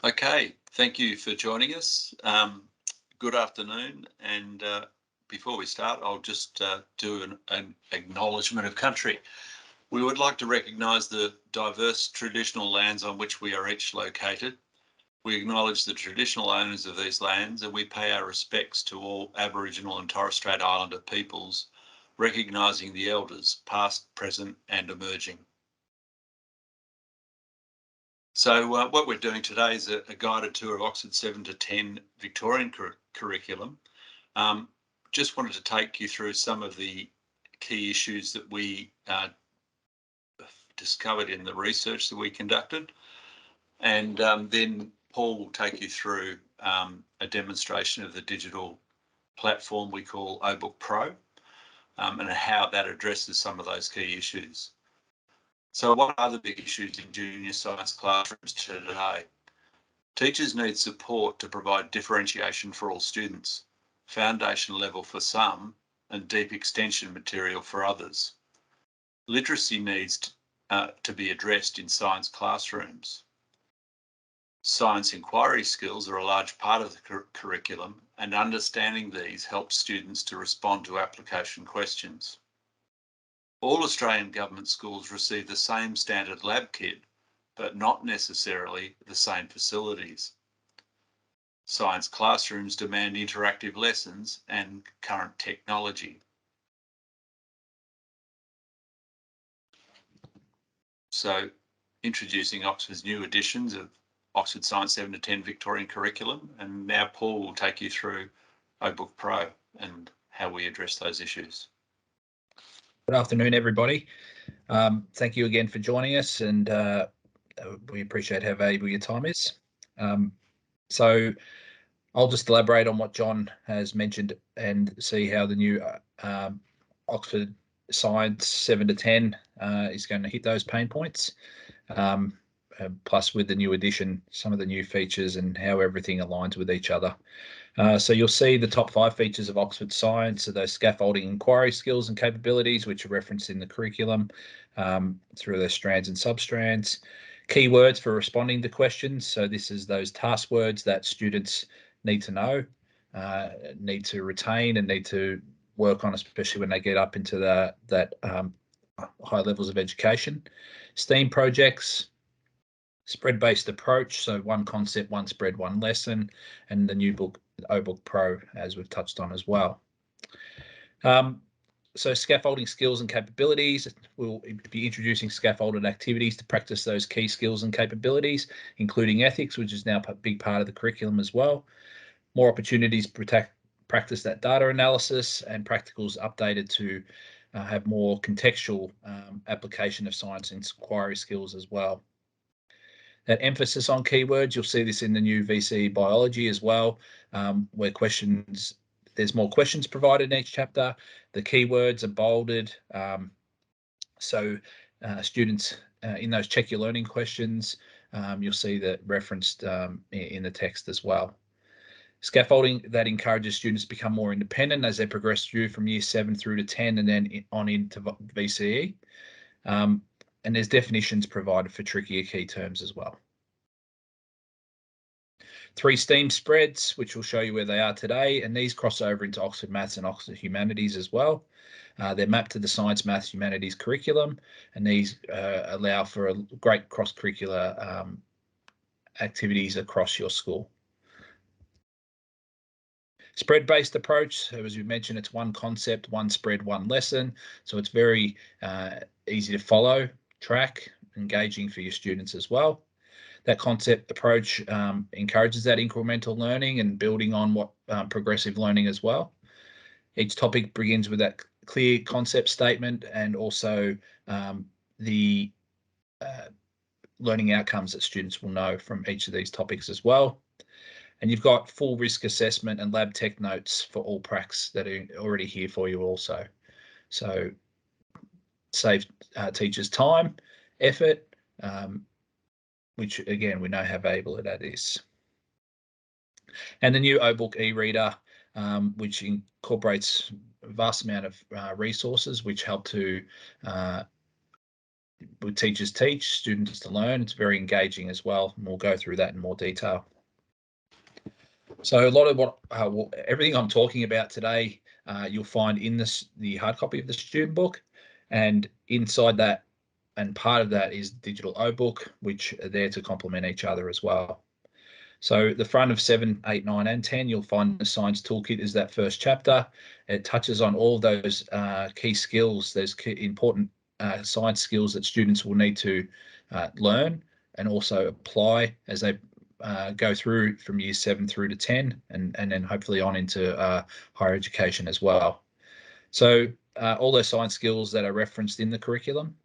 Okay, thank you for joining us. Good afternoon, and before we start, I'll just do an acknowledgement of country. We would like to recognise the diverse traditional lands on which we are each located. We acknowledge the traditional owners of these lands, and we pay our respects to all Aboriginal and Torres Strait Islander peoples, recognising the elders, past, present and emerging. So what we're doing today is a guided tour of Oxford 7 to 10 Victorian curriculum. Just wanted to take you through some of the key issues that we discovered in the research that we conducted. And then Paul will take you through a demonstration of the digital platform we call OBook Pro and how that addresses some of those key issues. So what are the big issues in junior science classrooms today? Teachers need support to provide differentiation for all students, foundation level for some, and deep extension material for others. Literacy needs to be addressed in science classrooms. Science inquiry skills are a large part of the curriculum, and understanding these helps students to respond to application questions. All Australian government schools receive the same standard lab kit, but not necessarily the same facilities. Science classrooms demand interactive lessons and current technology. So, introducing Oxford's new editions of Oxford Science 7 to 10 Victorian Curriculum, and now Paul will take you through OBook Pro and how we address those issues. Good afternoon, everybody. Thank you again for joining us, and we appreciate how valuable your time is. So I'll just elaborate on what John has mentioned and see how the new Oxford Science 7 to 10 is going to hit those pain points. Plus with the new edition, some of the new features and how everything aligns with each other. So you'll see the top 5 features of Oxford Science, so those scaffolding inquiry skills and capabilities, which are referenced in the curriculum through those strands and substrands. Keywords for responding to questions. So this is those task words that students need to know, need to retain and need to work on, especially when they get up into that high levels of education. STEAM projects, spread-based approach, so one concept, one spread, one lesson, and the new book, OBook Pro, as we've touched on as well. So scaffolding skills and capabilities, we'll be introducing scaffolded activities to practice those key skills and capabilities, including ethics, which is now a big part of the curriculum as well. More opportunities to practice that data analysis, and practicals updated to have more contextual application of science inquiry skills as well. That emphasis on keywords, you'll see this in the new VCE biology as well, where there's more questions provided in each chapter. The keywords are bolded, so students in those check your learning questions, you'll see that referenced in the text as well. Scaffolding that encourages students to become more independent as they progress through from year 7 through to 10 and then on into VCE. And there's definitions provided for trickier key terms as well. 3 STEAM spreads, which will show you where they are today, and these cross over into Oxford Maths and Oxford Humanities as well. They're mapped to the Science, Maths, Humanities curriculum, and these allow for a great cross-curricular activities across your school. Spread-based approach, so as we mentioned, it's one concept, one spread, one lesson, so it's very easy to follow, track, engaging for your students as well. That concept approach encourages that incremental learning and building on what progressive learning as well. Each topic begins with that clear concept statement and also the learning outcomes that students will know from each of these topics as well. And you've got full risk assessment and lab tech notes for all pracs that are already here for you also. So save teachers time, effort, which again, we know how valuable that is. And the new OBook e-reader, which incorporates a vast amount of resources which help to teachers teach, students to learn. It's very engaging as well, and we'll go through that in more detail. So a lot of everything I'm talking about today, you'll find in the hard copy of the student book, and inside that, and part of that is digital O-book, which are there to complement each other as well. So the front of 7, 8, 9, and 10, you'll find the Science Toolkit is that first chapter. It touches on all those key skills, those important science skills that students will need to learn and also apply as they go through from years 7 through to 10, and then hopefully on into higher education as well. So all those science skills that are referenced in the curriculum,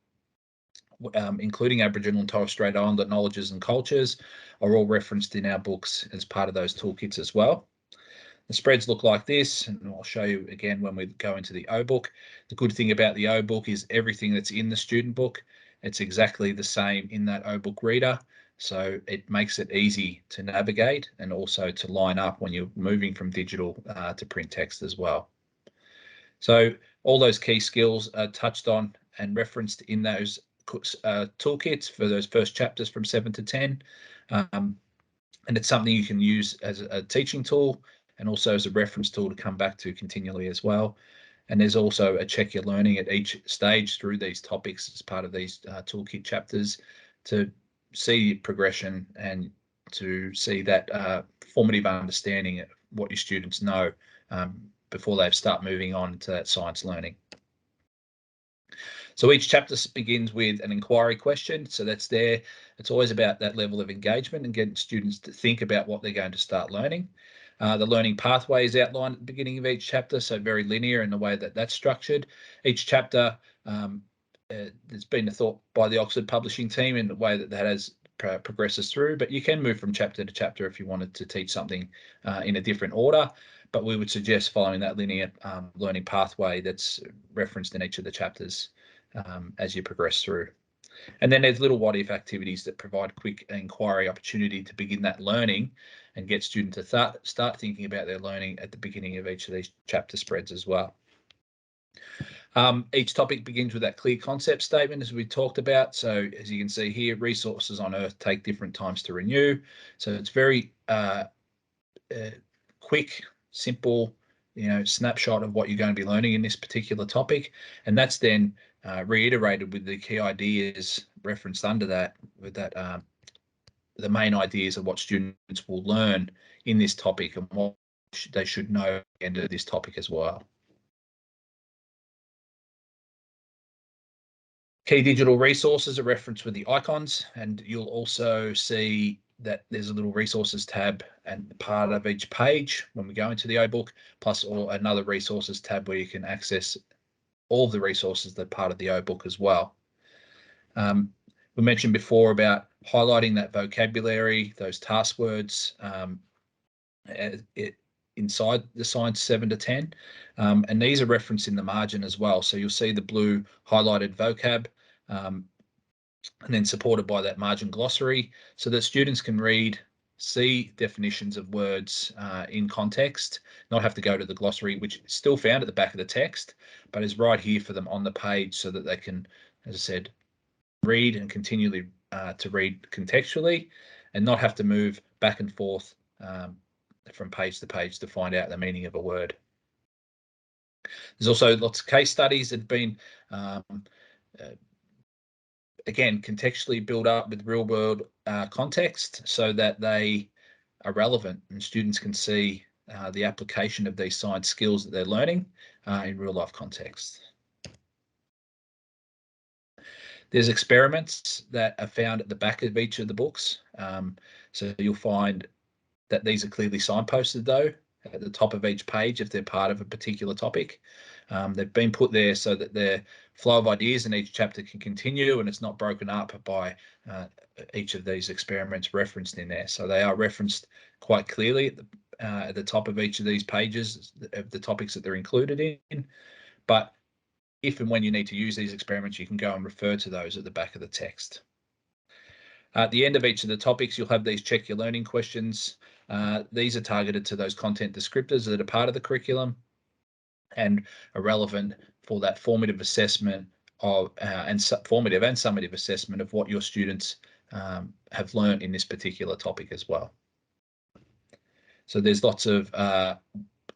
including Aboriginal and Torres Strait Islander knowledges and cultures, are all referenced in our books as part of those toolkits as well. The spreads look like this, and I'll show you again when we go into the O-book. The good thing about the O-book is everything that's in the student book, it's exactly the same in that O-book reader. So it makes it easy to navigate and also to line up when you're moving from digital to print text as well. So all those key skills are touched on and referenced in those toolkits for those first chapters from 7 to 10. And it's something you can use as a teaching tool and also as a reference tool to come back to continually as well. And there's also a check your learning at each stage through these topics as part of these toolkit chapters to see progression and to see that formative understanding of what your students know before they start moving on to that science learning. So each chapter begins with an inquiry question. So that's there. It's always about that level of engagement and getting students to think about what they're going to start learning. The learning pathway is outlined at the beginning of each chapter, so very linear in the way that that's structured. Each chapter, there's been a thought by the Oxford publishing team in the way that has progresses through, but you can move from chapter to chapter if you wanted to teach something in a different order. But we would suggest following that linear learning pathway that's referenced in each of the chapters as you progress through. And then there's little what-if activities that provide quick inquiry opportunity to begin that learning and get students to start thinking about their learning at the beginning of each of these chapter spreads as well. Each topic begins with that clear concept statement, as we talked about. So as you can see here, resources on Earth take different times to renew. So it's very quick, simple, snapshot of what you're going to be learning in this particular topic. And that's then reiterated with the key ideas referenced under that, with that the main ideas of what students will learn in this topic and what they should know at the end of this topic as well. Key digital resources are referenced with the icons, and you'll also see that there's a little resources tab and part of each page when we go into the O-book, plus another resources tab where you can access all of the resources that are part of the O-book as well. We mentioned before about highlighting that vocabulary, those task words inside the Science 7 to 10, and these are referenced in the margin as well. So you'll see the blue highlighted vocab and then supported by that margin glossary so that students can read, see definitions of words in context, not have to go to the glossary, which is still found at the back of the text, but is right here for them on the page so that they can, as I said, read and continually to read contextually and not have to move back and forth from page to page to find out the meaning of a word. There's also lots of case studies that have been again, contextually built up with real world context so that they are relevant and students can see the application of these science skills that they're learning in real life context. There's experiments that are found at the back of each of the books. So you'll find that these are clearly signposted though at the top of each page if they're part of a particular topic. They've been put there so that their flow of ideas in each chapter can continue and it's not broken up by each of these experiments referenced in there. So they are referenced quite clearly at the top of each of these pages of the topics that they're included in. But if and when you need to use these experiments, you can go and refer to those at the back of the text. At the end of each of the topics, you'll have these check your learning questions. These are targeted to those content descriptors that are part of the curriculum and are relevant for that formative assessment of and formative and summative assessment of what your students have learned in this particular topic as well. So there's lots of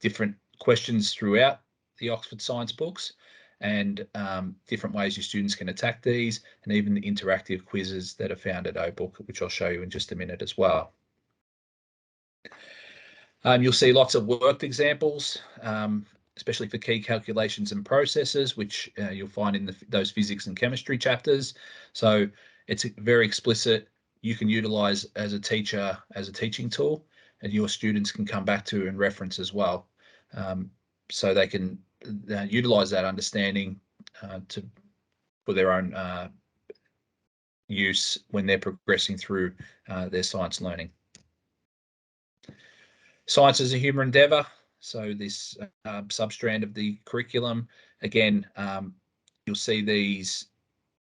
different questions throughout the Oxford Science books, and different ways your students can attack these, and even the interactive quizzes that are found at OBOOK, which I'll show you in just a minute as well. You'll see lots of worked examples, especially for key calculations and processes, which you'll find in those physics and chemistry chapters. So it's very explicit. You can utilize as a teacher, as a teaching tool, and your students can come back to and reference as well. So they can utilize that understanding for their own use when they're progressing through their science learning. Science is a human endeavour. So this substrand of the curriculum, again, you'll see these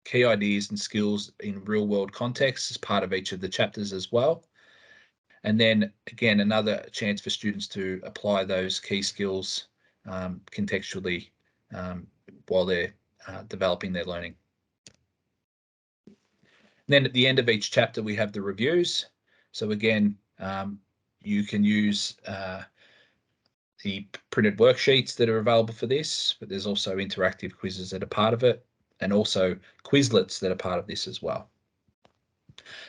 key ideas and skills in real world contexts as part of each of the chapters as well. And then again, another chance for students to apply those key skills contextually while they're developing their learning. And then at the end of each chapter, we have the reviews. So again, you can use the printed worksheets that are available for this, but there's also interactive quizzes that are part of it, and also Quizlets that are part of this as well.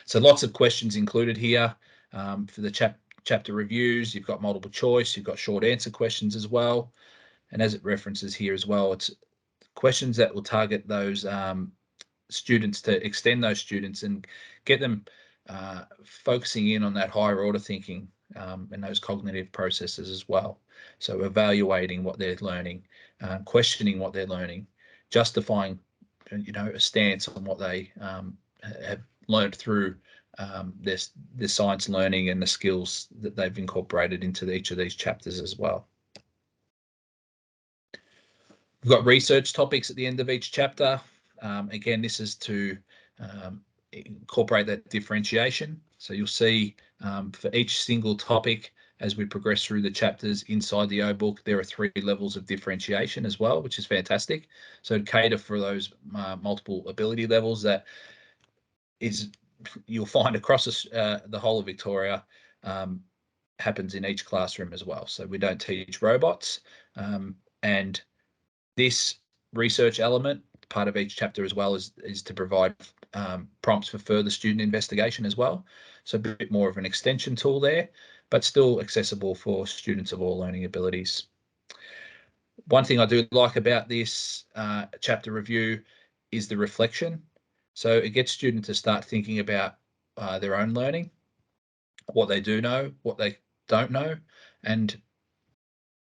So lots of questions included here for the chapter reviews. You've got multiple choice, you've got short answer questions as well. And as it references here as well, it's questions that will target those students, to extend those students and get them focusing in on that higher order thinking and those cognitive processes as well. So evaluating what they're learning, questioning what they're learning, justifying, a stance on what they have learned through their science learning and the skills that they've incorporated into each of these chapters as well. We've got research topics at the end of each chapter. Again, this is to incorporate that differentiation. So you'll see for each single topic, as we progress through the chapters inside the OBOOK, there are 3 levels of differentiation as well, which is fantastic. So to cater for those multiple ability levels that you'll find across the whole of Victoria, happens in each classroom as well. So we don't teach robots, and this research element, part of each chapter as well, is to provide prompts for further student investigation as well. So a bit more of an extension tool there, but still accessible for students of all learning abilities. One thing I do like about this chapter review is the reflection. So it gets students to start thinking about their own learning, what they do know, what they don't know, and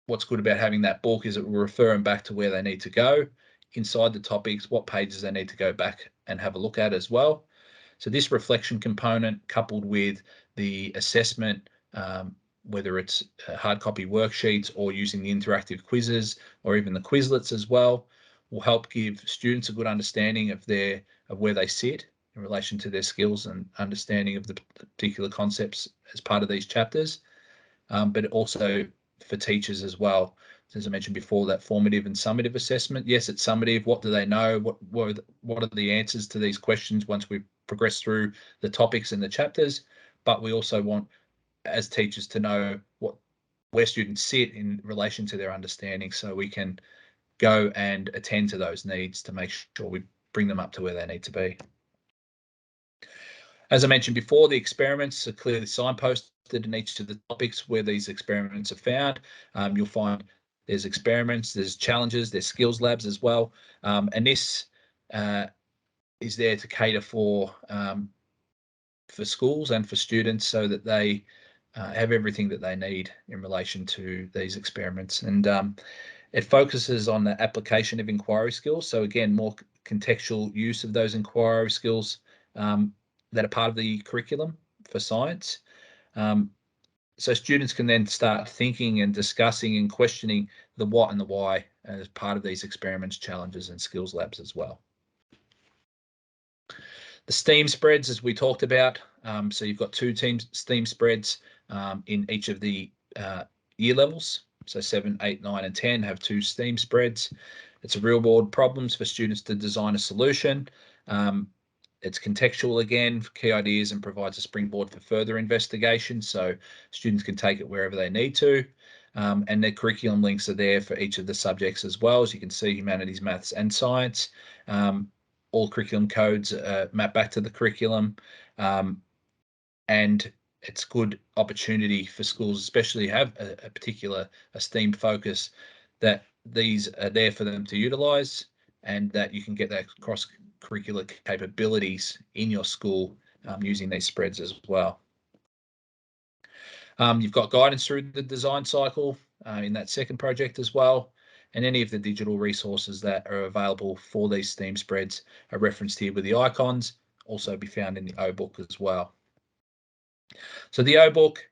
what's good about having that book is it will refer them back to where they need to go inside the topics, what pages they need to go back and have a look at as well. So this reflection component, coupled with the assessment, whether it's hard copy worksheets or using the interactive quizzes or even the Quizlets as well, will help give students a good understanding of where they sit in relation to their skills and understanding of the particular concepts as part of these chapters, but also for teachers as well. As I mentioned before, that formative and summative assessment. Yes, it's summative. What do they know? What are the answers to these questions once we progress through the topics and the chapters? But we also want, as teachers, to know where students sit in relation to their understanding, so we can go and attend to those needs to make sure we bring them up to where they need to be. As I mentioned before, the experiments are clearly signposted in each of the topics where these experiments are found. You'll find there's experiments, there's challenges, there's skills labs as well. And this is there to cater for schools and for students so that they have everything that they need in relation to these experiments. And it focuses on the application of inquiry skills. So again, more contextual use of those inquiry skills that are part of the curriculum for science. So students can then start thinking and discussing and questioning the what and the why as part of these experiments, challenges, and skills labs as well. The STEAM spreads, as we talked about, so you've got 2 STEAM spreads in each of the year levels. So 7, 8, 9, and 10 have 2 STEAM spreads. It's a real world problems for students to design a solution. It's contextual again, for key ideas, and provides a springboard for further investigation, so students can take it wherever they need to. And the curriculum links are there for each of the subjects as well. As you can see, humanities, maths and science. All curriculum codes map back to the curriculum. And it's good opportunity for schools, especially have a particular STEAM focus, that these are there for them to utilise, and that you can get that cross-curricular capabilities in your school using these spreads as well. You've got guidance through the design cycle in that second project as well, and any of the digital resources that are available for these STEAM spreads are referenced here with the icons, also be found in the O-book as well. So the O-book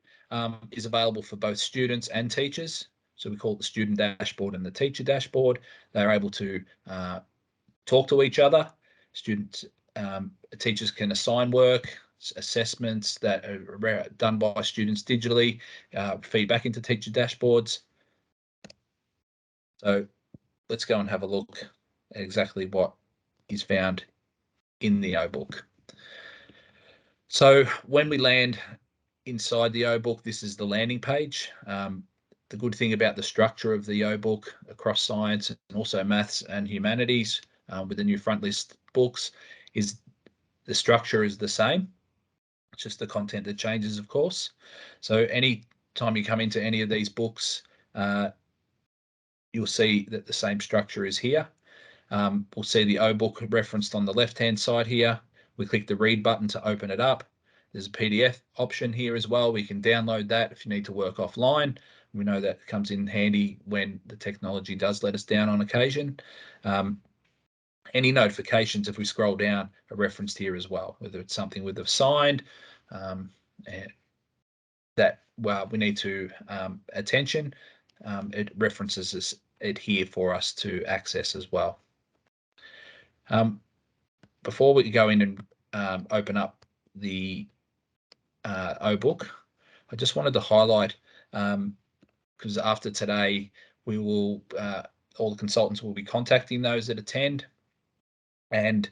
is available for both students and teachers. So we call it the student dashboard and the teacher dashboard. They're able to talk to each other. Teachers can assign work, assessments that are done by students digitally, feed back into teacher dashboards. So let's go and have a look at exactly what is found in the O-book. So when we land inside the O-book, this is the landing page. The good thing about the structure of the O-book across science and also maths and humanities with the new front list books is the structure is the same. It's just the content that changes, of course. So any time you come into any of these books, you'll see that the same structure is here. We'll see the O-book referenced on the left-hand side here. We click the read button to open it up. There's a PDF option here as well. We can download that if you need to work offline. We know that comes in handy when the technology does let us down on occasion. Any notifications, if we scroll down, are referenced here as well, whether it's something with assigned that we need to attention. It references it here for us to access as well. Before we go in and open up the O-book, I just wanted to highlight, because after today, we will all the consultants will be contacting those that attend and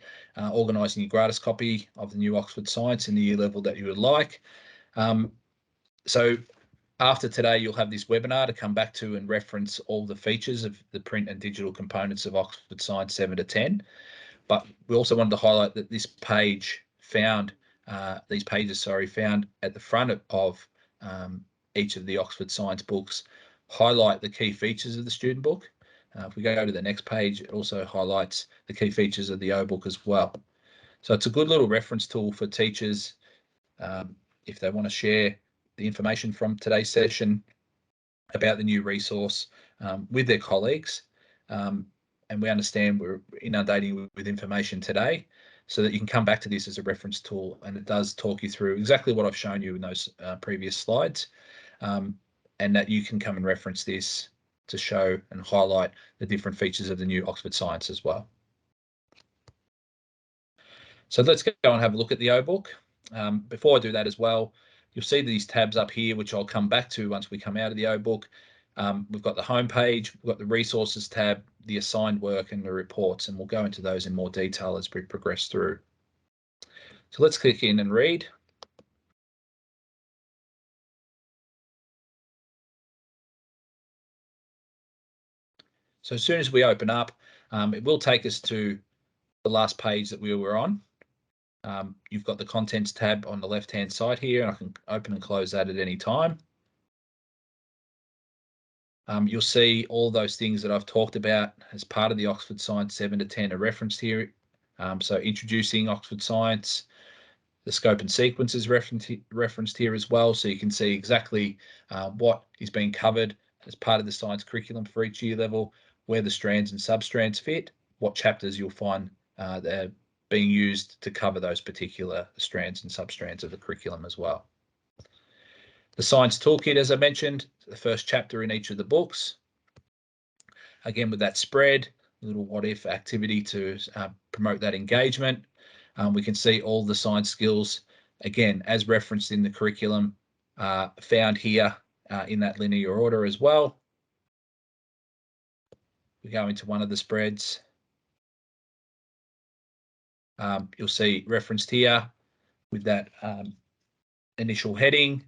organising a gratis copy of the new Oxford Science in the year level that you would like. So after today, you'll have this webinar to come back to and reference all the features of the print and digital components of Oxford Science 7 to 10. But we also wanted to highlight that this page found, these pages, found at the front of each of the Oxford Science books highlight the key features of the student book. If we go to the next page, it also highlights the key features of the O-book as well. So it's a good little reference tool for teachers if they want to share the information from today's session about the new resource with their colleagues. And we understand we're inundating with information today, so that you can come back to this as a reference tool, and it does talk you through exactly what I've shown you in those previous slides, and that you can come and reference this to show and highlight the different features of the new Oxford Science as well. So let's go and have a look at the O-book. Before I do that as well, you'll see these tabs up here, which I'll come back to once we come out of the O-book. We've got the home page, we've got the resources tab, the assigned work and the reports, and we'll go into those in more detail as we progress through. So let's click in and read. So as soon as we open up, it will take us to the last page that we were on. You've got the contents tab on the left-hand side here. I can open and close that at any time. You'll see all those things that I've talked about as part of the Oxford Science 7 to 10 are referenced here. So introducing Oxford Science, the scope and sequence is referenced here as well. So you can see exactly what is being covered as part of the science curriculum for each year level, where the strands and substrands fit, what chapters you'll find that are being used to cover those particular strands and substrands of the curriculum as well. The Science Toolkit, as I mentioned, the first chapter in each of the books. Again, with that spread, a little what if activity to promote that engagement. We can see all the science skills, again, as referenced in the curriculum, found here in that linear order as well. we go into one of the spreads, you'll see referenced here with that initial heading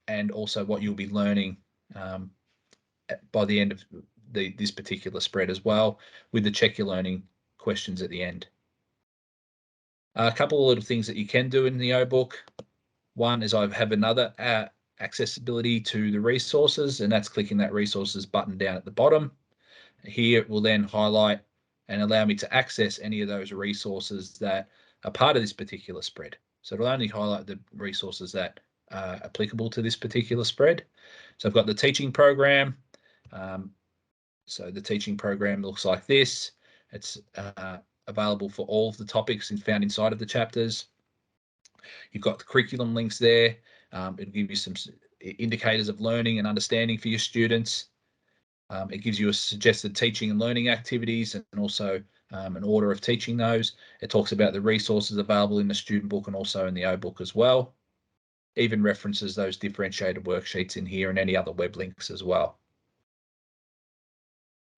and also what you'll be learning by the end of this particular spread as well, with the check your learning questions at the end. A couple of little things that you can do in the O-book. One is I have another accessibility to the resources, and that's clicking that resources button down at the bottom. Here it will then highlight and allow me to access any of those resources that are part of this particular spread. So it'll only highlight the resources that are applicable to this particular spread. So I've got the teaching program. So the teaching program looks like this. It's available for all of the topics found inside of the chapters. You've got the curriculum links there. It'll give you some indicators of learning and understanding for your students. It gives you a suggested teaching and learning activities and also an order of teaching those. It talks about the resources available in the student book and also in the O-book as well. Even references those differentiated worksheets in here and any other web links as well.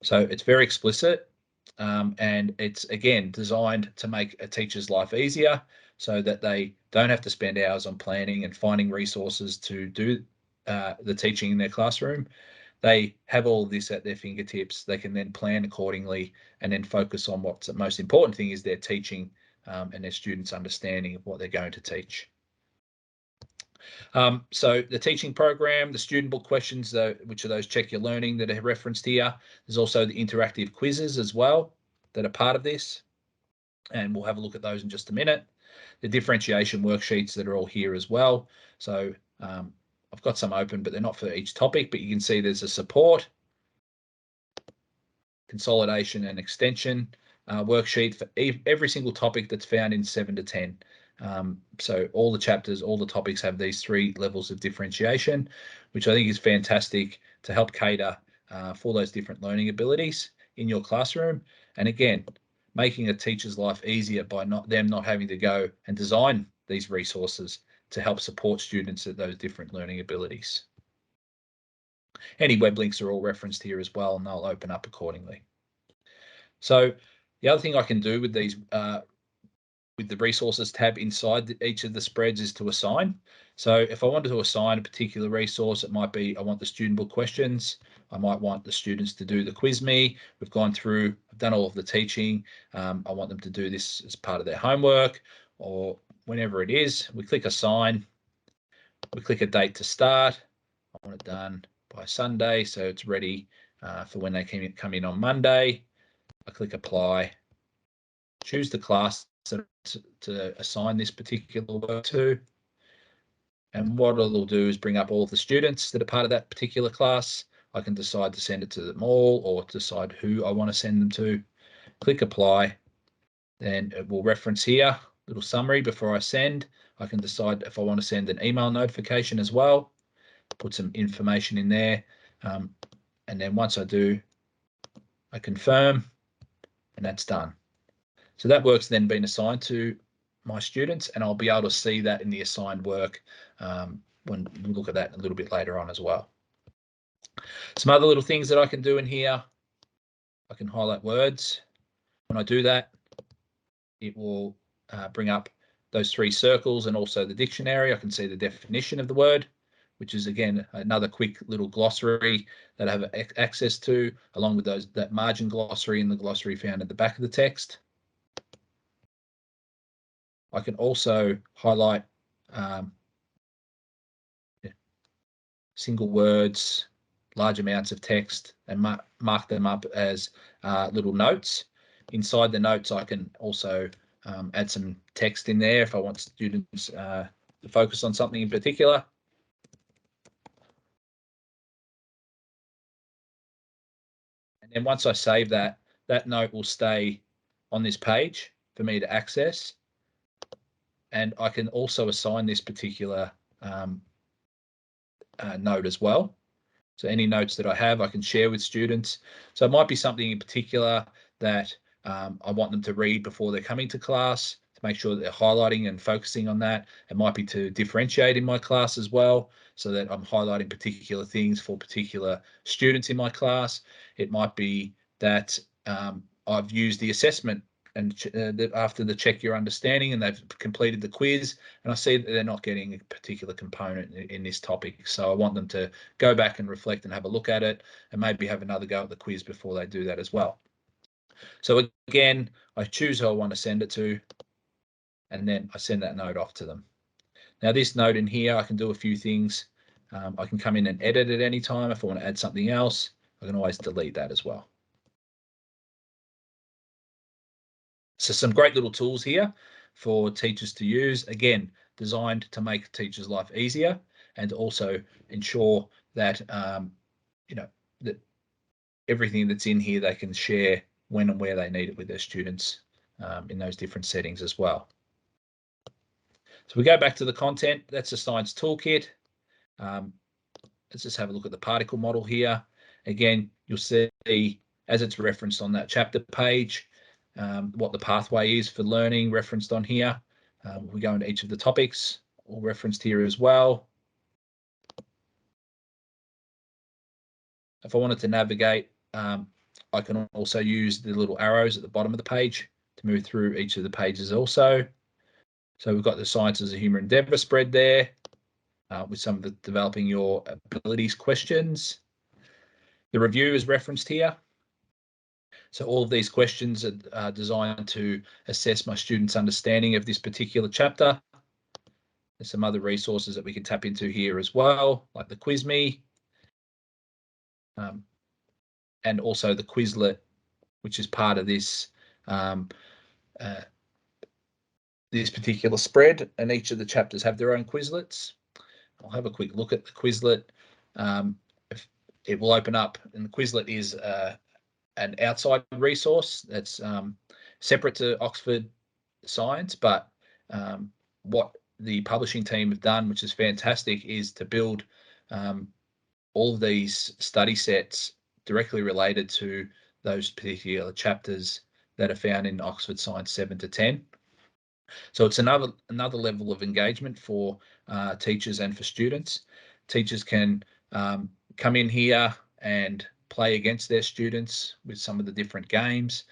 So it's very explicit, and it's, again, designed to make a teacher's life easier so that they don't have to spend hours on planning and finding resources to do the teaching in their classroom. They have all of this at their fingertips. They can then plan accordingly and then focus on what's the most important thing is their teaching and their students' understanding of what they're going to teach. So the teaching program, the student book questions, which are those check your learning that are referenced here. There's also the interactive quizzes as well that are part of this. And we'll have a look at those in just a minute. The differentiation worksheets that are all here as well. So I've got some open, but they're not for each topic, but you can see there's a support, consolidation and extension worksheet for every single topic that's found in 7 to 10. So all the chapters, all the topics have these 3 levels of differentiation, which I think is fantastic to help cater for those different learning abilities in your classroom. And again, making a teacher's life easier by them not having to go and design these resources to help support students at those different learning abilities. Any web links are all referenced here as well, and they'll open up accordingly. So the other thing I can do with these with the resources tab inside each of the spreads is to assign. So if I wanted to assign a particular resource, it might be I want the student book questions. I might want the students to do the quiz me. We've gone through, I've done all of the teaching. I want them to do this as part of their homework, or whenever it is. We click assign. We click a date to start. I want it done by Sunday, so it's ready for when they come in on Monday. I click apply, choose the class to assign this particular work to. And what it'll do is bring up all of the students that are part of that particular class. I can decide to send it to them all or decide who I want to send them to. Click apply. Then it will reference here, little summary before I send. I can decide if I want to send an email notification as well. Put some information in there. And then once I do, I confirm, and that's done. So that work's then been assigned to my students, and I'll be able to see that in the assigned work when we look at that a little bit later on as well. Some other little things that I can do in here, I can highlight words. When I do that, it will bring up those 3 circles and also the dictionary. I can see the definition of the word, which is, again, another quick little glossary that I have access to, along with that margin glossary and the glossary found at the back of the text. I can also highlight single words, large amounts of text, and mark them up as little notes. Inside the notes, I can also add some text in there if I want students to focus on something in particular. And then once I save that, that note will stay on this page for me to access. And I can also assign this particular note as well. So any notes that I have, I can share with students. So it might be something in particular that I want them to read before they're coming to class, to make sure that they're highlighting and focusing on that. It might be to differentiate in my class as well, so that I'm highlighting particular things for particular students in my class. It might be that I've used the assessment and after the check your understanding and they've completed the quiz, and I see that they're not getting a particular component in this topic. So I want them to go back and reflect and have a look at it, and maybe have another go at the quiz before they do that as well. So again, I choose who I want to send it to, and then I send that note off to them. Now this note in here, I can do a few things. I can come in and edit at any time. If I want to add something else, I can always delete that as well. So some great little tools here for teachers to use, again, designed to make teachers' life easier and also ensure that, that everything that's in here they can share when and where they need it with their students in those different settings as well. So we go back to the content. That's the Science Toolkit. Let's just have a look at the particle model here. Again, you'll see as it's referenced on that chapter page, what the pathway is for learning referenced on here. We go into each of the topics, all referenced here as well. If I wanted to navigate, I can also use the little arrows at the bottom of the page to move through each of the pages also. So we've got the Science as a Human Endeavour spread there with some of the developing your abilities questions. The review is referenced here. So all of these questions are designed to assess my students' understanding of this particular chapter. There's some other resources that we can tap into here as well, like the QuizMe, and also the Quizlet, which is part of this this particular spread, and each of the chapters have their own Quizlets. I'll have a quick look at the Quizlet. It will open up, and the Quizlet is an outside resource that's separate to Oxford Science, but what the publishing team have done, which is fantastic, is to build all of these study sets directly related to those particular chapters that are found in Oxford Science 7 to 10. So it's another level of engagement for teachers and for students. Teachers can come in here and play against their students with some of the different games,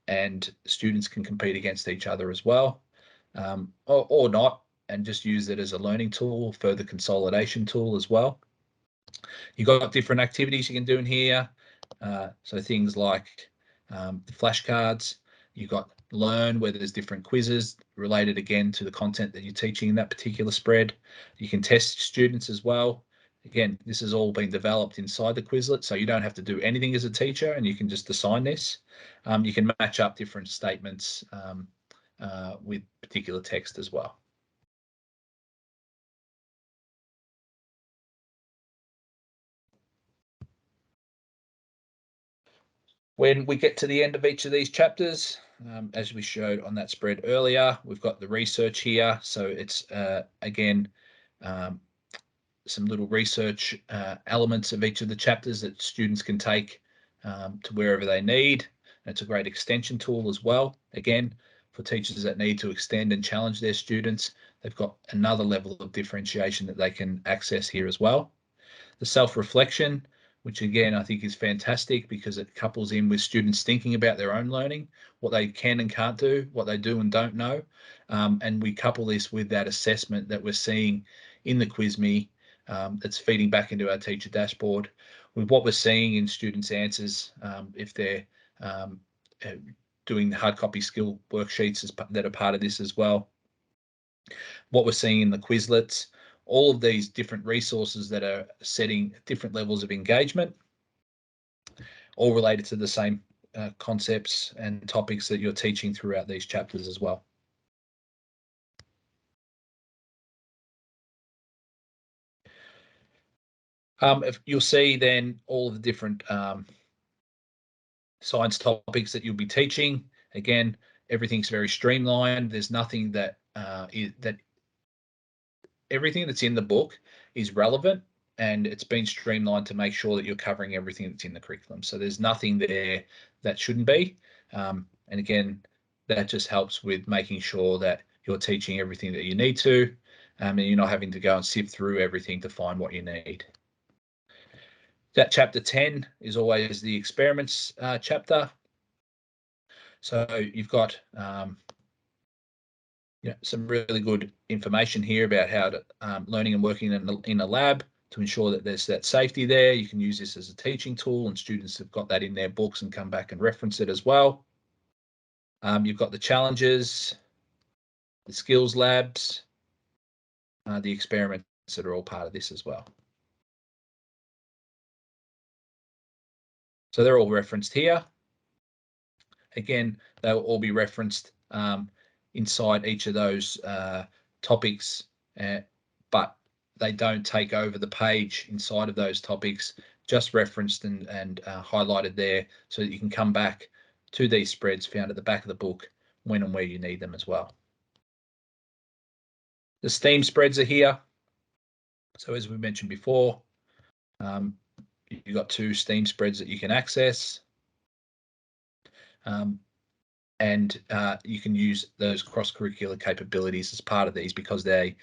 and students can compete against each other as well, or not, and just use it as a learning tool, further consolidation tool as well. You've got different activities you can do in here. So things like flashcards. You've got Learn, where there's different quizzes related again to the content that you're teaching in that particular spread. You can test students as well. Again, this has all been developed inside the Quizlet, so you don't have to do anything as a teacher, and you can just assign this. You can match up different statements with particular text as well. When we get to the end of each of these chapters, as we showed on that spread earlier, we've got the research here. So it's, again, some little research elements of each of the chapters that students can take to wherever they need. And it's a great extension tool as well. Again, for teachers that need to extend and challenge their students, they've got another level of differentiation that they can access here as well. The self-reflection, which again I think is fantastic because it couples in with students thinking about their own learning, what they can and can't do, what they do and don't know, and we couple this with that assessment that we're seeing in the QuizMe that's feeding back into our teacher dashboard, with what we're seeing in students' answers if they're doing the hard copy skill worksheets that are part of this as well, what we're seeing in the Quizlets, all of these different resources that are setting different levels of engagement, all related to the same concepts and topics that you're teaching throughout these chapters as well. If you'll see then all of the different science topics that you'll be teaching. Again, everything's very streamlined. There's nothing that everything that's in the book is relevant, and it's been streamlined to make sure that you're covering everything that's in the curriculum. So there's nothing there that shouldn't be. And again, that just helps with making sure that you're teaching everything that you need to, and you're not having to go and sift through everything to find what you need. That chapter 10 is always the experiments chapter. So you've got some really good information here about how to learning and working in a lab to ensure that there's that safety there. You can use this as a teaching tool, and students have got that in their books and come back and reference it as well. You've got the challenges, the skills labs, the experiments that are all part of this as well. So they're all referenced here. Again, they will all be referenced inside each of those topics, but they don't take over the page inside of those topics, just referenced and highlighted there so that you can come back to these spreads found at the back of the book when and where you need them as well. The STEAM spreads are here. So as we mentioned before, you've got 2 STEAM spreads that you can access. And you can use those cross-curricular capabilities as part of these because the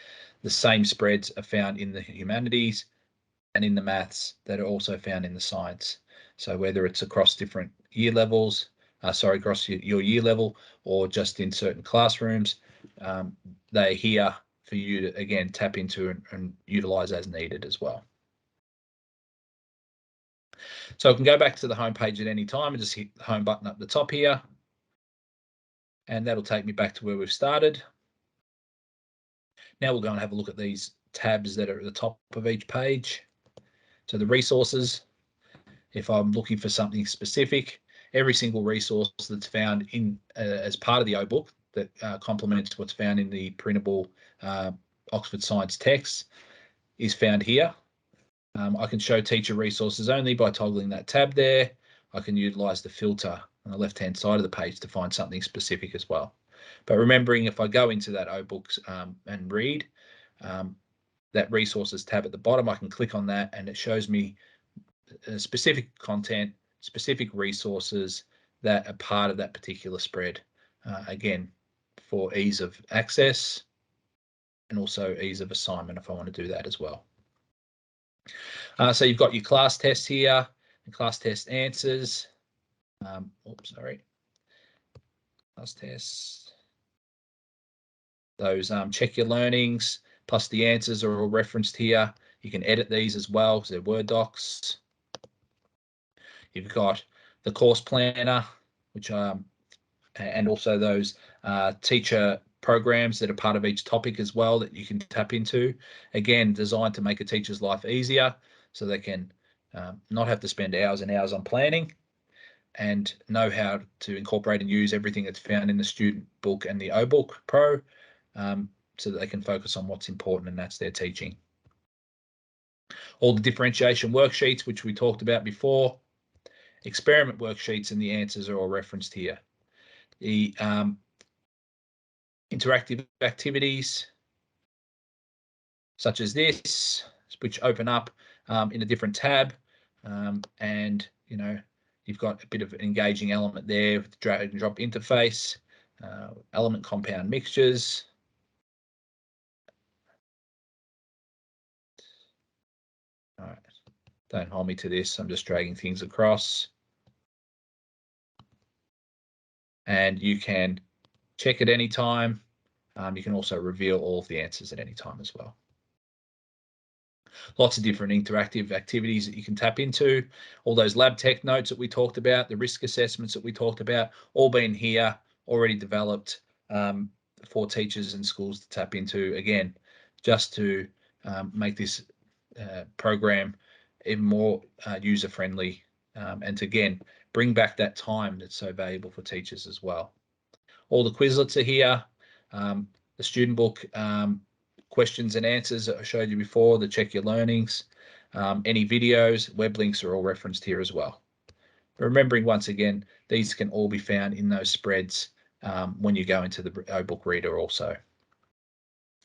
same spreads are found in the humanities and in the maths that are also found in the science. So whether it's across different year levels, across your year level, or just in certain classrooms, they're here for you to, again, tap into and utilize as needed as well. So I can go back to the home page at any time and just hit the home button up the top here. And that'll take me back to where we've started. Now we'll go and have a look at these tabs that are at the top of each page. So the resources, if I'm looking for something specific, every single resource that's found in as part of the O-book that complements what's found in the printable Oxford Science text is found here. I can show teacher resources only by toggling that tab there. I can utilize the filter on the left-hand side of the page to find something specific as well. But remembering, if I go into that O-books and read, that resources tab at the bottom, I can click on that and it shows me specific content, specific resources that are part of that particular spread. Again, for ease of access and also ease of assignment if I want to do that as well. So you've got your class tests here, and class test answers. Class tests. Those check your learnings, plus the answers are all referenced here. You can edit these as well because they're Word docs. You've got the course planner, which and also those teacher programs that are part of each topic as well that you can tap into. Again, designed to make a teacher's life easier so they can not have to spend hours and hours on planning and know how to incorporate and use everything that's found in the student book and the O-book Pro so that they can focus on what's important, and that's their teaching. All the differentiation worksheets, which we talked about before, experiment worksheets and the answers are all referenced here. The interactive activities such as this, which open up in a different tab, and you've got a bit of an engaging element there with the drag and drop interface, element compound mixtures. All right, don't hold me to this, I'm just dragging things across. And you can check at any time. You can also reveal all of the answers at any time as well. Lots of different interactive activities that you can tap into. All those lab tech notes that we talked about, the risk assessments that we talked about, all been here, already developed for teachers and schools to tap into, again, just to make this program even more user-friendly and to, again, bring back that time that's so valuable for teachers as well. All the Quizlets are here. The student book questions and answers that I showed you before, the check your learnings, any videos, web links are all referenced here as well. Remembering once again, these can all be found in those spreads when you go into the O-book reader also.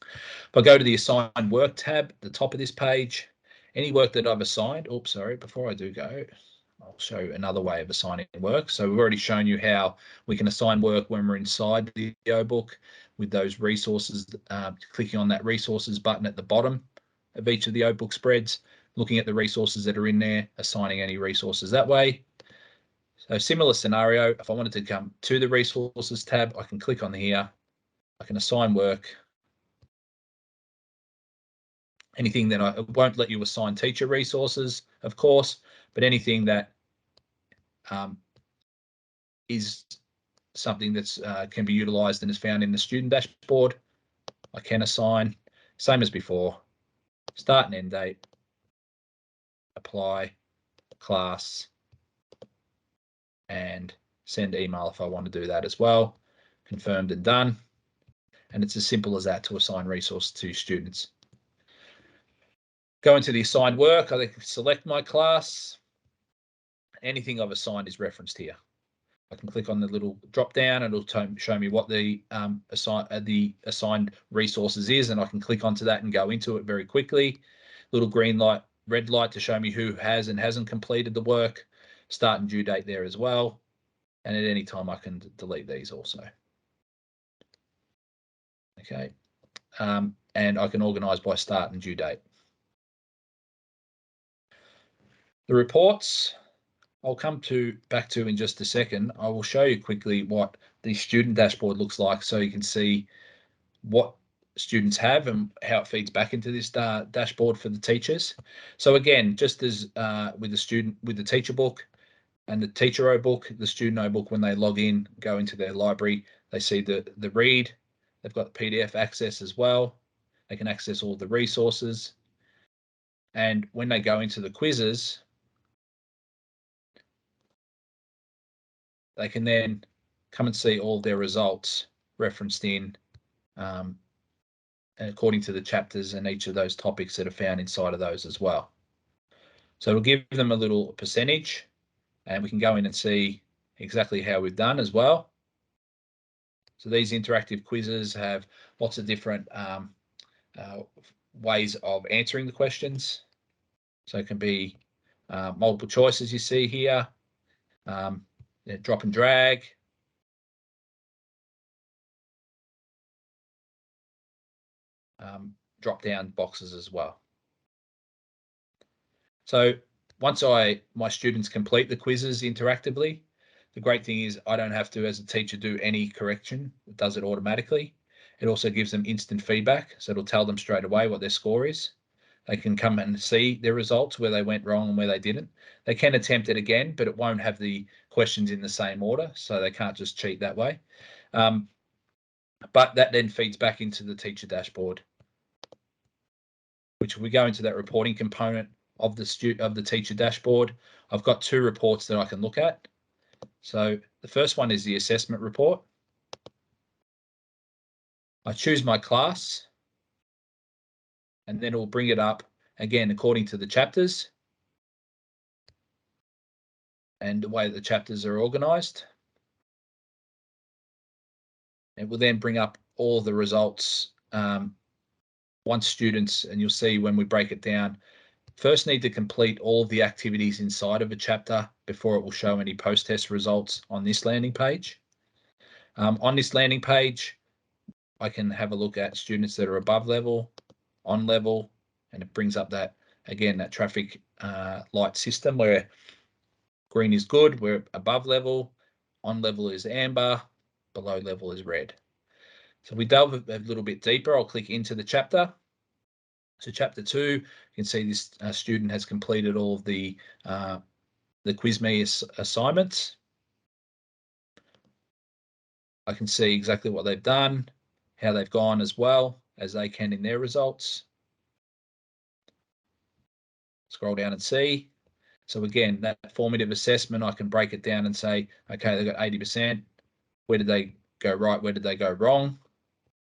If I go to the assigned work tab at the top of this page, any work that I've assigned, before I do go, I'll show you another way of assigning work. So we've already shown you how we can assign work when we're inside the book with those resources, clicking on that resources button at the bottom of each of the book spreads, looking at the resources that are in there, assigning any resources that way. So similar scenario, if I wanted to come to the resources tab, I can click on here, I can assign work. Anything that it won't let you assign teacher resources, of course, but anything that is something that's can be utilized and is found in the student dashboard, I can assign, same as before, start and end date, apply, class, and send email if I want to do that as well. Confirmed and done. And it's as simple as that to assign resource to students. Go into the assigned work, I can select my class. Anything I've assigned is referenced here. I can click on the little drop down and it'll show me what the assigned resources is, and I can click onto that and go into it very quickly. Little green light, red light to show me who has and hasn't completed the work. Start and due date there as well. And at any time I can delete these also. Okay. And I can organize by start and due date. The reports, I'll come back to in just a second. I will show you quickly what the student dashboard looks like so you can see what students have and how it feeds back into this dashboard for the teachers. So again, just as with the teacher book and the teacher book, the student book, when they log in, go into their library, they see the read. They've got the PDF access as well. They can access all the resources. And when they go into the quizzes, they can then come and see all their results referenced in according to the chapters and each of those topics that are found inside of those as well. So we'll give them a little percentage and we can go in and see exactly how we've done as well. So these interactive quizzes have lots of different ways of answering the questions. So it can be multiple choice, as you see here, drop and drag, drop down boxes as well. So once my students complete the quizzes interactively, the great thing is I don't have to, as a teacher, do any correction. It does it automatically. It also gives them instant feedback, so it'll tell them straight away what their score is. They can come and see their results, where they went wrong and where they didn't. They can attempt it again, but it won't have the questions in the same order, so they can't just cheat that way. But that then feeds back into the teacher dashboard, which we go into that reporting component of the teacher dashboard. I've got two reports that I can look at. So the first one is the assessment report. I choose my class and then it will bring it up again according to the chapters and the way the chapters are organized. It will then bring up all the results once students, and you'll see when we break it down, first need to complete all of the activities inside of a chapter before it will show any post-test results on this landing page. On this landing page, I can have a look at students that are above level, on level, and it brings up that, again, that traffic light system where green is good, we're above level, on level is amber, below level is red. So we delve a little bit deeper. I'll click into the chapter. So chapter 2, you can see this student has completed all of the QuizMe assignments. I can see exactly what they've done, how they've gone as well as they can in their results. Scroll down and see. So again, that formative assessment, I can break it down and say, okay, they got 80%. Where did they go right? Where did they go wrong?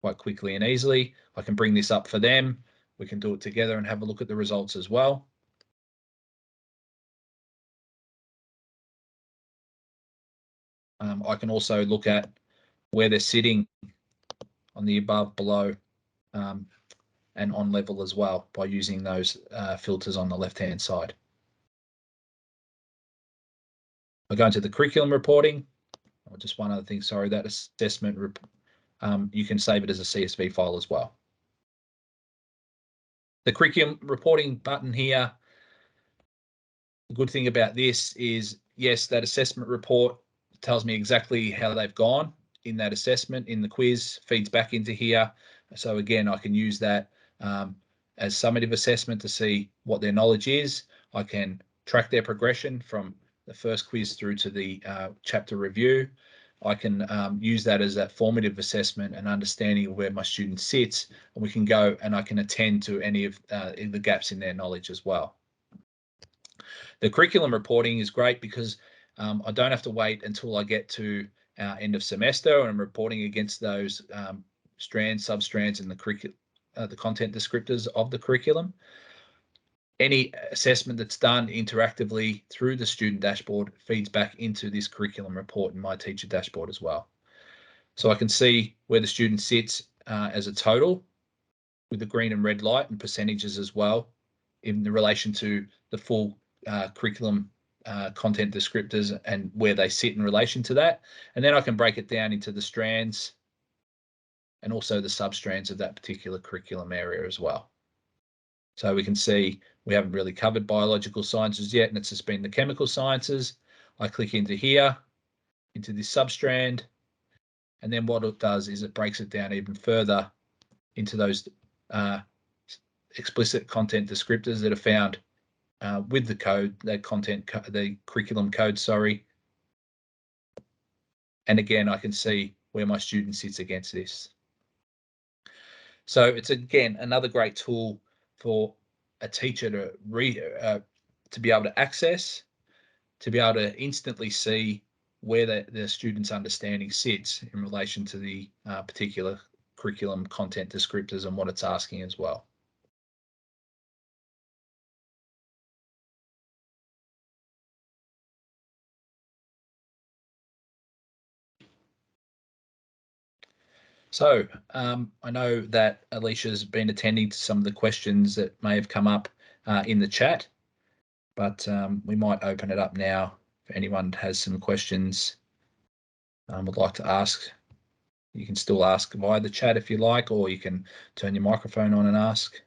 Quite quickly and easily. I can bring this up for them. We can do it together and have a look at the results as well. I can also look at where they're sitting on the above, below, and on level as well by using those filters on the left-hand side. I go into the curriculum reporting. Oh, just one other thing, sorry, that assessment, you can save it as a CSV file as well. The curriculum reporting button here, the good thing about this is, yes, that assessment report tells me exactly how they've gone in that assessment, in the quiz, feeds back into here. So again, I can use that as summative assessment to see what their knowledge is. I can track their progression from the first quiz through to the chapter review. I can use that as that formative assessment and understanding of where my student sits, and we can go and I can attend to any of the gaps in their knowledge as well. The curriculum reporting is great because I don't have to wait until I get to end of semester and I'm reporting against those strands, sub-strands, and the content descriptors of the curriculum. Any assessment that's done interactively through the student dashboard feeds back into this curriculum report in my teacher dashboard as well. So I can see where the student sits as a total with the green and red light and percentages as well in relation to the full curriculum content descriptors and where they sit in relation to that. And then I can break it down into the strands and also the sub-strands of that particular curriculum area as well. So we can see we haven't really covered biological sciences yet, and it's just been the chemical sciences. I click into here, into this substrand, and then what it does is it breaks it down even further into those explicit content descriptors that are found with the code, the curriculum code, sorry. And again, I can see where my student sits against this. So it's, again, another great tool for a teacher to be able to access, to be able to instantly see where the student's understanding sits in relation to the particular curriculum content descriptors and what it's asking as well. So I know that Alicia's been attending to some of the questions that may have come up in the chat, but we might open it up now if anyone has some questions would like to ask. You can still ask via the chat if you like, or you can turn your microphone on and ask.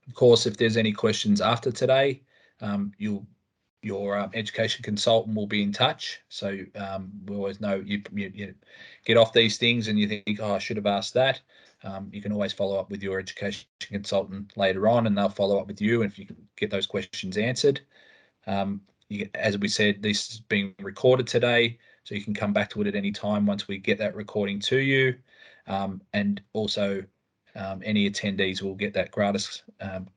Of course, if there's any questions after today, your education consultant will be in touch. So we always know you get off these things and you think, oh, I should have asked that. You can always follow up with your education consultant later on, and they'll follow up with you if you can get those questions answered. As we said, this is being recorded today, so you can come back to it at any time once we get that recording to you. And also, any attendees will get that gratis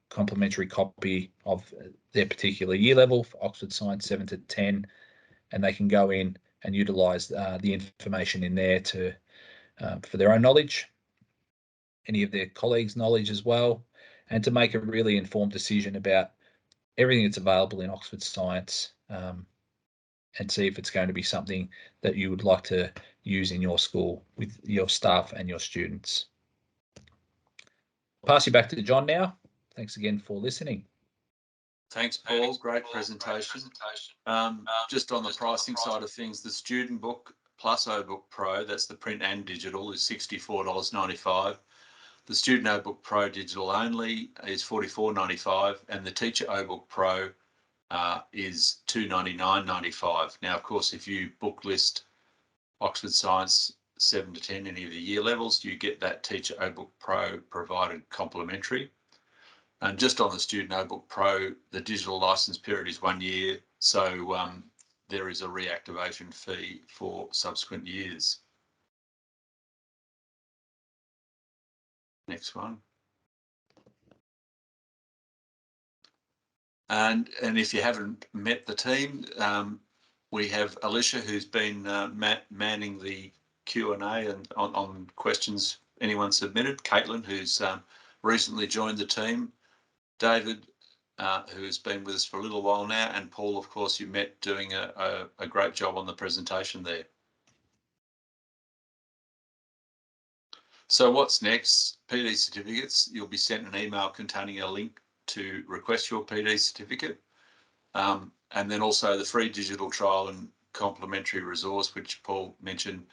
complimentary copy of their particular year level for Oxford Science 7 to 10, and they can go in and utilise the information in there for their own knowledge, any of their colleagues' knowledge as well, and to make a really informed decision about everything that's available in Oxford Science, and see if it's going to be something that you would like to use in your school with your staff and your students. I'll pass you back to John now. Thanks again for listening. Thanks, Paul. Great presentation. Just on the pricing side of things, the student book plus O-Book Pro, that's the print and digital, is $64.95. The student O-Book Pro digital only is $44.95, and the teacher O-Book Pro is $299.95. Now, of course, if you book list Oxford Science 7 to 10, any of the year levels, you get that teacher O-Book Pro provided complimentary. And just on the student O-Book Pro, the digital license period is 1 year, so there is a reactivation fee for subsequent years. Next one. And if you haven't met the team, we have Alicia, who's been manning the Q&A and on questions anyone submitted. Caitlin, who's recently joined the team. David, who's been with us for a little while now, and Paul, of course, you met doing a great job on the presentation there. So what's next? PD certificates. You'll be sent an email containing a link to request your PD certificate. And then also the free digital trial and complementary resource, which Paul mentioned.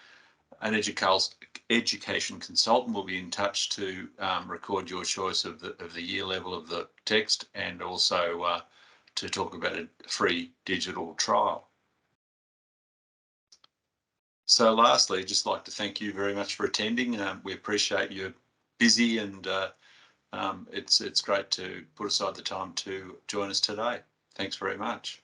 An education consultant will be in touch to record your choice of the year level of the text, and also to talk about a free digital trial. So lastly, just like to thank you very much for attending. We appreciate you're busy, and it's great to put aside the time to join us today. Thanks very much.